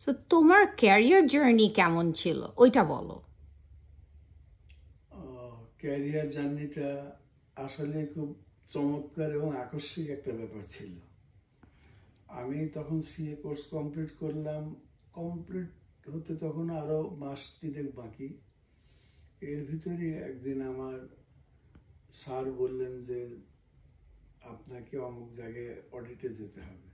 So তোমার career journey কেমন ছিল ওইটা বলো। ক্যারিয়ার জার্নিটা আসলে খুব চমৎকার এবং আকস্মিক একটা ব্যাপার ছিল। আমি তখন সিএ কোর্স কমপ্লিট করলাম। কমপ্লিট হতে তখন আরও মাস তিনেক বাকি। এর ভিতরে একদিন আমার স্যার বললেন যে আপনাকে অমুক জায়গায় অডিটে যেতে হবে।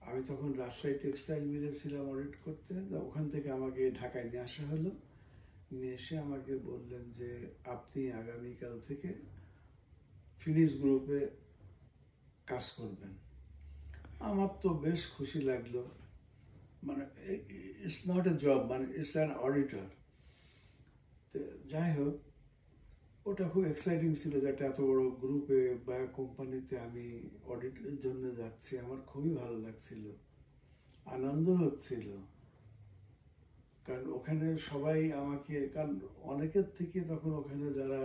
আমি তখন রাজশাহী টেক্সটাইল মিলে ছিলাম অডিট করতে। ওখান থেকে আমাকে ঢাকায় নিয়ে আসা হলো। নিয়ে এসে আমাকে বললেন যে আপনি আগামীকাল থেকে ফিনিশ গ্রুপে কাজ করবেন। আমার তো বেশ খুশি লাগলো। মানে ইটস নট এ জব, মানে ইটস অ্যান অডিটর। তো যাই হোক, ওটা খুব এক্সাইটিং ছিল যে একটা এত বড় গ্রুপে বা কোম্পানিতে আমি অডিটের জন্য যাচ্ছি। আমার খুবই ভালো লাগছিল, আনন্দ হচ্ছিল। কারণ ওখানে সবাই আমাকে, কারণ অনেকের থেকে তখন ওখানে যারা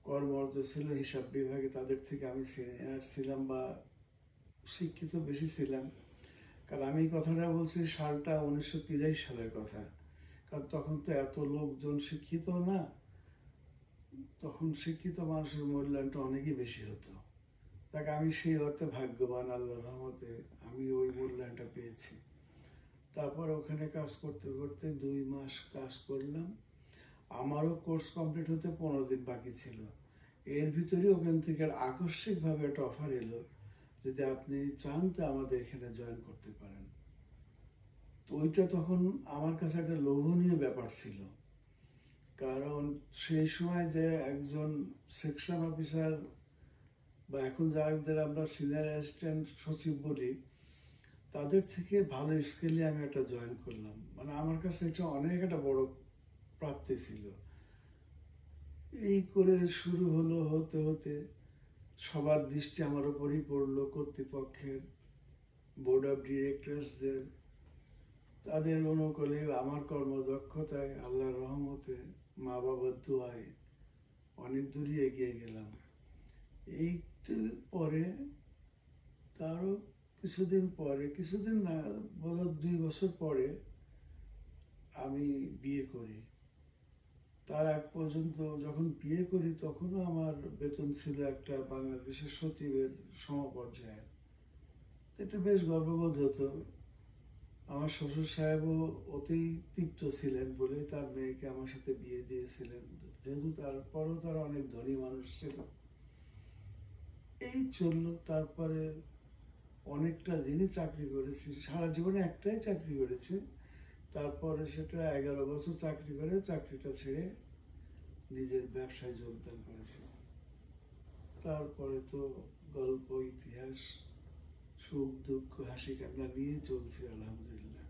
কর্মরত ছিল হিসাব বিভাগে, তাদের থেকে আমি সিনিয়র ছিলাম বা শিক্ষিত বেশি ছিলাম। কারণ আমি এই কথাটা বলছি, সালটা 1983 সালের কথা। কারণ তখন তো এত লোকজন শিক্ষিত না, তখন শিক্ষিত মানুষের মূল্যায়নটা অনেকই বেশি হতো। তাকে আমি সেই অর্থে ভাগ্যবান, আল্লাহর রহমতে আমি ওই মূল্যায়নটা পেয়েছি। তারপর ওখানে কাজ করতে করতে 2 মাস কাজ করলাম। আমারও কোর্স কমপ্লিট হতে 15 দিন বাকি ছিল। এর ভিতরে ওখান থেকে আকস্মিকভাবে একটা অফার এলো, যদি আপনি চান তো আমাদের এখানে জয়েন করতে পারেন। তো ওইটা তখন আমার কাছে একটা লোভনীয় ব্যাপার ছিল। কারণ সেই সময় যে একজন সেকশন অফিসার বা এখন যাদের আমরা সিনিয়র অ্যাসিস্ট্যান্ট সচিব বলি, তাদের থেকে ভালো স্কেলে আমি একটা জয়েন করলাম। মানে আমার কাছে এটা অনেক একটা বড় প্রাপ্তি ছিল। এই করে শুরু হলো, হতে হতে সবার দৃষ্টি আমার উপরই পড়লো, কর্তৃপক্ষের, বোর্ড অফ ডিরেক্টরসদের। তাদের অনুকূলে আমার কর্মদক্ষতায়, আল্লাহর রহমতে, মা বাবার দোয়ায় অনেক দূরই এগিয়ে গেলাম। এইটু পরে, তারও কিছুদিন পরে, কিছুদিন না, বোধহয় 2 বছর পরে আমি বিয়ে করি। তার আগ পর্যন্ত যখন বিয়ে করি তখনও আমার বেতন ছিল একটা বাংলাদেশের সচিবের সমপর্যায়ে। এটা বেশ গর্ববোধ হতো। আমার শ্বশুর সাহেবও অতি তৃপ্ত ছিলেন বলে তার মেয়েকে আমার সাথে বিয়ে দিয়েছিলেন, যেহেতু তারপরও তারা অনেক ধনী মানুষ ছিল। এই চললো। তারপরে অনেকটা দিনই চাকরি করেছি, সারা জীবনে একটাই চাকরি করেছি। তারপরে সেটা 11 বছর চাকরি করে চাকরিটা ছেড়ে নিজের ব্যবসায় যোগদান করেছি। তারপরে তো গল্প, ইতিহাস, সুখ দুঃখ, হাসি কান্না নিয়ে চলছে আলহামদুলিল্লাহ।